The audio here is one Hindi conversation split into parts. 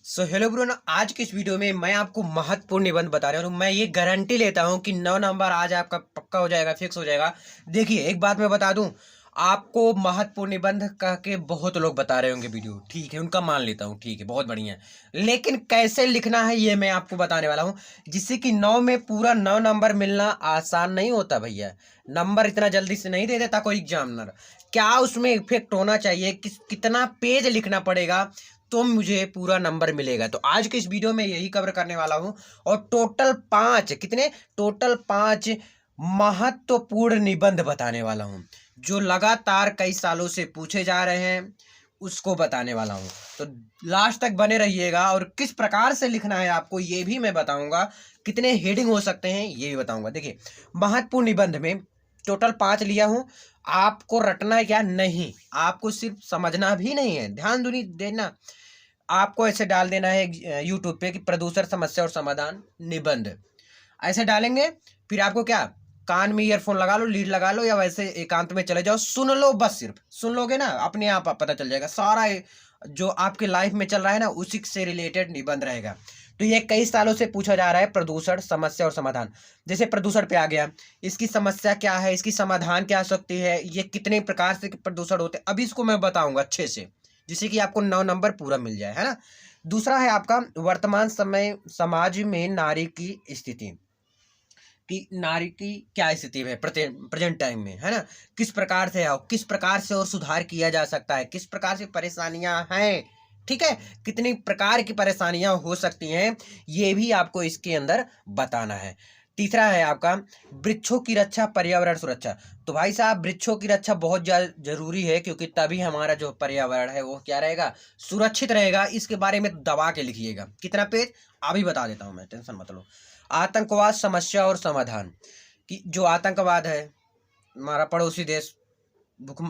हेलो ब्रो ना, आज की इस वीडियो में मैं आपको महत्वपूर्ण निबंध बता रहा हूँ। मैं ये गारंटी लेता हूँ कि 9 नंबर आज आपका पक्का हो जाएगा, फिक्स हो जाएगा। देखिए, एक बात मैं बता दूं, आपको महत्वपूर्ण निबंध कह के बहुत लोग बता रहे होंगे वीडियो, ठीक है, उनका मान लेता हूँ, ठीक है, बहुत बढ़िया है। लेकिन कैसे लिखना है ये मैं आपको बताने वाला हूँ, जिससे कि 9 में पूरा 9 नंबर मिलना आसान नहीं होता भैया। नंबर इतना जल्दी से नहीं दे देता कोई एग्जामिनर। क्या उसमें इफेक्ट होना चाहिए, कितना पेज लिखना पड़ेगा तो मुझे पूरा नंबर मिलेगा। तो आज के इस वीडियो में यही कवर करने वाला हूं। और टोटल पांच महत्वपूर्ण निबंध बताने वाला हूं, जो लगातार कई सालों से पूछे जा रहे हैं, उसको बताने वाला हूं। तो लास्ट तक बने रहिएगा। और किस प्रकार से लिखना है आपको ये भी मैं बताऊंगा, कितने हेडिंग हो सकते हैं ये भी बताऊंगा। देखिए, महत्वपूर्ण निबंध में टोटल 5 लिया हूं। आपको रटना क्या नहीं, आपको सिर्फ समझना भी नहीं है, ध्यान देना। आपको ऐसे डाल देना है यूट्यूब पे कि प्रदूषण समस्या और समाधान निबंध, ऐसे डालेंगे। फिर आपको क्या, कान में ईयरफोन लगा लो, लीड लगा लो, या वैसे एकांत में चले जाओ, सुन लो। बस सिर्फ सुन लोगे ना, अपने आप पता चल जाएगा सारा जो आपके लाइफ में चल रहा है ना, उसी से रिलेटेड निबंध रहेगा। तो ये कई सालों से पूछा जा रहा है, प्रदूषण समस्या और समाधान। जैसे प्रदूषण पे आ गया, इसकी समस्या क्या है, इसकी समाधान क्या हो सकती है, ये कितने प्रकार से प्रदूषण होते हैं, अभी इसको मैं बताऊंगा अच्छे से, जिससे कि आपको 9 नंबर पूरा मिल जाए, है ना। दूसरा है आपका वर्तमान समय समाज में नारी की स्थिति, कि नारी की क्या स्थिति है प्रेजेंट टाइम में, है ना। किस प्रकार से किस प्रकार से और सुधार किया जा सकता है, किस प्रकार से परेशानियां हैं, ठीक है, कितनी प्रकार की परेशानियां हो सकती हैं, ये भी आपको इसके अंदर बताना है। तीसरा है आपका वृक्षों की रक्षा, पर्यावरण सुरक्षा। तो भाई साहब, वृक्षों की रक्षा बहुत जरूरी है, क्योंकि तभी हमारा जो पर्यावरण है वो क्या रहेगा, सुरक्षित रहेगा। इसके बारे में दबा के लिखिएगा। कितना पेज अभी बता देता हूं मैं, टेंशन मत लो। आतंकवाद समस्या और समाधान, कि जो आतंकवाद है, हमारा पड़ोसी देश भूख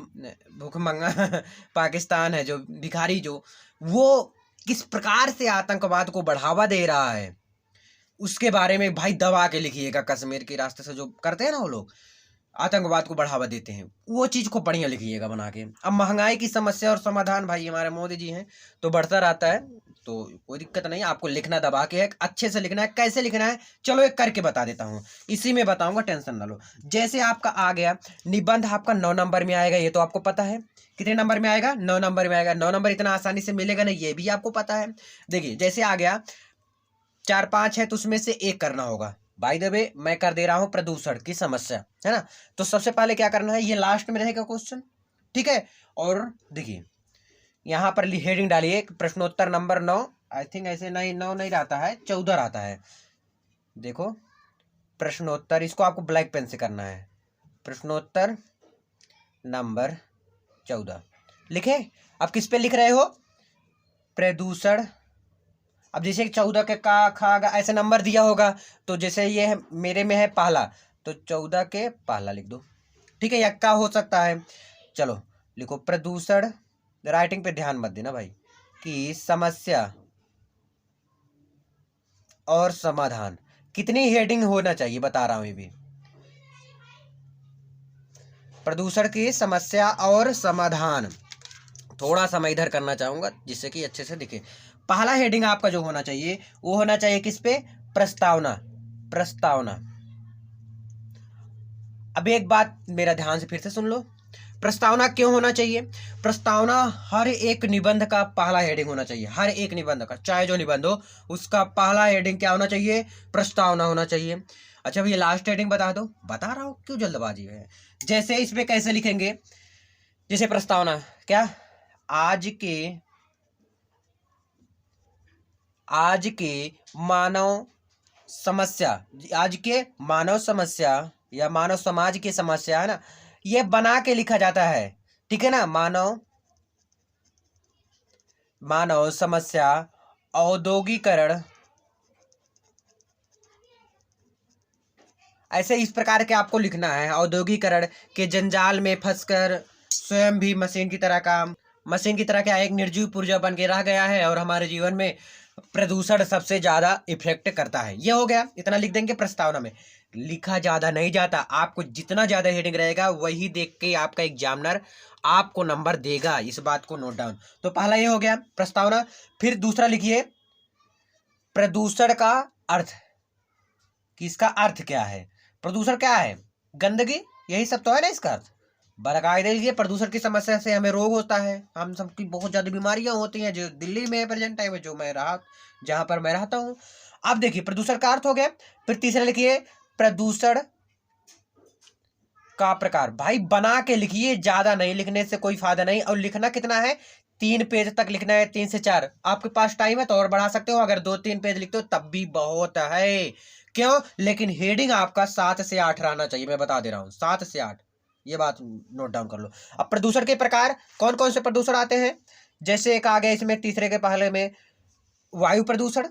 भूखमंगा पाकिस्तान है, जो भिखारी, जो वो किस प्रकार से आतंकवाद को बढ़ावा दे रहा है, उसके बारे में भाई दबा के लिखिएगा। कश्मीर के रास्ते से जो करते हैं ना वो लोग, आतंकवाद को बढ़ावा देते हैं, वो चीज को बढ़िया लिखिएगा बना के। अब महंगाई की समस्या और समाधान, भाई हमारे मोदी जी हैं, तो बढ़ता रहता है, तो कोई दिक्कत नहीं, आपको लिखना दबा के है, अच्छे से लिखना है। कैसे लिखना है चलो एक करके बता देता हूँ, इसी में बताऊंगा, टेंशन ना लो। जैसे आपका आ गया निबंध, आपका 9 नंबर में आएगा, ये तो आपको पता है। कितने नंबर में आएगा, 9 नंबर में आएगा। 9 नंबर इतना आसानी से मिलेगा नहीं, ये भी आपको पता है। देखिए, जैसे आ गया 4 5 है, तो उसमें से एक करना होगा। बाय द वे मैं कर दे रहा हूं प्रदूषण की समस्या, है ना। तो सबसे पहले क्या करना है, ये लास्ट में रहेगा क्वेश्चन, ठीक है। और देखिए, यहां पर हेडिंग डालिए प्रश्नोत्तर नंबर 9। आई थिंक ऐसे नहीं, 9 नहीं रहता है, 14 रहता है। देखो, प्रश्नोत्तर, इसको आपको ब्लैक पेन से करना है। प्रश्नोत्तर नंबर 14 लिखे। अब किस पे लिख रहे हो, प्रदूषण। अब जैसे 14 के का खा गा ऐसे नंबर दिया होगा, तो जैसे ये है, मेरे में है पहला, तो 14 के पहला लिख दो, ठीक है। यक्का हो सकता है, चलो लिखो प्रदूषण। राइटिंग पे ध्यान मत देना भाई, कि समस्या और समाधान। कितनी हेडिंग होना चाहिए बता रहा हूं ये भी, प्रदूषण की समस्या और समाधान। थोड़ा सा मैं इधर करना चाहूंगा जिससे कि अच्छे से दिखे। पहला हेडिंग आपका जो होना चाहिए वो होना चाहिए किस पे, प्रस्तावना। प्रस्तावना। अब एक बात मेरा ध्यान से फिर से सुन लो, प्रस्तावना क्यों होना चाहिए। प्रस्तावना हर एक निबंध का पहला हेडिंग होना चाहिए, हर एक निबंध का, चाहे जो निबंध हो उसका पहला हेडिंग क्या होना चाहिए, प्रस्तावना होना चाहिए। अच्छा भैया लास्ट हेडिंग बता दो, बता रहा हूं, क्यों जल्दबाजी है। जैसे इसमें कैसे लिखेंगे, जैसे प्रस्तावना क्या, आज के मानव समस्या, आज के मानव समस्या या मानव समाज की समस्या, है ना, ये बना के लिखा जाता है, ठीक है ना। मानव समस्या, औद्योगिकरण, ऐसे इस प्रकार के आपको लिखना है। औद्योगिकरण के जंजाल में फंसकर स्वयं भी मशीन की तरह क्या एक निर्जीव पुर्जा बन के रह गया है, और हमारे जीवन में प्रदूषण सबसे ज्यादा इफेक्ट करता है। ये हो गया, इतना लिख देंगे। प्रस्तावना में लिखा ज्यादा नहीं जाता, आपको जितना ज्यादा हेडिंग रहेगा वही देख के आपका एग्जामिनर आपको नंबर देगा, इस बात को नोट डाउन। तो पहला ये हो गया प्रस्तावना। फिर दूसरा लिखिए प्रदूषण का अर्थ, कि इसका अर्थ क्या है। प्रदूषण क्या है? गंदगी, यही सब तो है ना इसका अर्थ। बकायदे देखिए, प्रदूषण की समस्या से हमें रोग होता है, हम सबकी बहुत ज्यादा बीमारियां होती हैं, जो दिल्ली में प्रेजेंट टाइम में जो मैं रहा, जहां पर मैं रहता हूं। अब देखिए, प्रदूषण का अर्थ हो गया। फिर तीसरा लिखिए, प्रदूषण का प्रकार। भाई बना के लिखिए, ज्यादा नहीं, लिखने से कोई फायदा नहीं। और लिखना कितना है? 3 पेज तक लिखना है, 3 से 4। आपके पास टाइम है तो और बढ़ा सकते हो, अगर 2-3 पेज लिखते हो तब भी बहुत है। क्यों? लेकिन हेडिंग आपका 7 से 8 रहना चाहिए, मैं बता दे रहा हूं, 7 से 8, ये बात नोट डाउन कर लो। अब प्रदूषण के प्रकार कौन कौन से प्रदूषण आते हैं? जैसे एक आ गया इसमें तीसरे के पहले में, वायु प्रदूषण।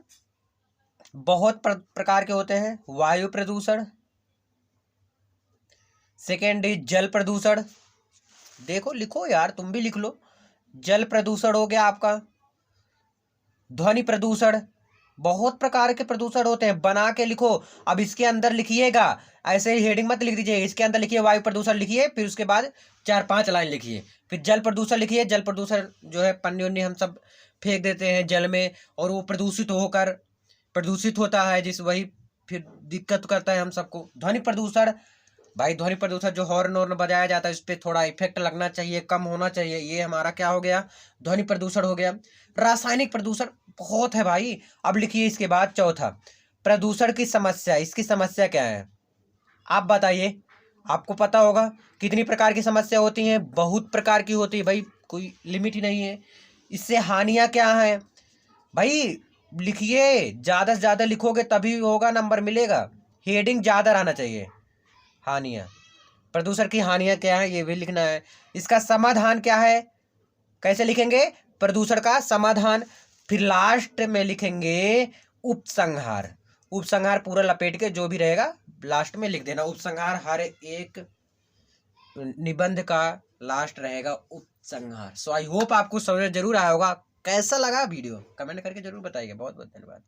बहुत प्रकार के होते हैं वायु प्रदूषण। सेकेंड इज जल प्रदूषण। देखो, लिखो यार, तुम भी लिख लो। जल प्रदूषण हो गया आपका। ध्वनि प्रदूषण। बहुत प्रकार के प्रदूषण होते हैं, बना के लिखो। अब इसके अंदर लिखिएगा, ऐसे ही हेडिंग मत लिख दीजिए, इसके अंदर लिखिए वायु प्रदूषण लिखिए, फिर उसके बाद 4-5 लाइन लिखिए। फिर जल प्रदूषण लिखिए। जल प्रदूषण जो है, पन्नी उन्नी हम सब फेंक देते हैं जल में, और वो प्रदूषित होकर प्रदूषित होता है, जिस वही फिर दिक्कत करता है हम सबको। ध्वनि प्रदूषण, भाई ध्वनि प्रदूषण जो हॉर्न वॉर्न बजाया जाता है, उस पर थोड़ा इफेक्ट लगना चाहिए, कम होना चाहिए, ये हमारा क्या हो गया? ध्वनि प्रदूषण हो गया। रासायनिक प्रदूषण बहुत है भाई। अब लिखिए इसके बाद चौथा, प्रदूषण की समस्या। इसकी समस्या क्या है आप बताइए? आपको पता होगा कितनी प्रकार की समस्या होती हैं, बहुत प्रकार की होती है भाई, कोई लिमिट ही नहीं है। इससे हानियां क्या हैं भाई? लिखिए, ज्यादा से ज्यादा लिखोगे तभी होगा, नंबर मिलेगा। हेडिंग ज्यादा रहना चाहिए। हानियां, प्रदूषण की हानियां क्या है ये भी लिखना है। इसका समाधान क्या है, कैसे लिखेंगे? प्रदूषण का समाधान। फिर लास्ट में लिखेंगे उपसंहार। उपसंहार पूरा लपेट के जो भी रहेगा लास्ट में लिख देना। उपसंहार हर एक निबंध का लास्ट रहेगा उपसंहार। सो आई होप आपको समझ जरूर आया होगा। कैसा लगा वीडियो कमेंट करके जरूर बताइएगा। बहुत बहुत धन्यवाद।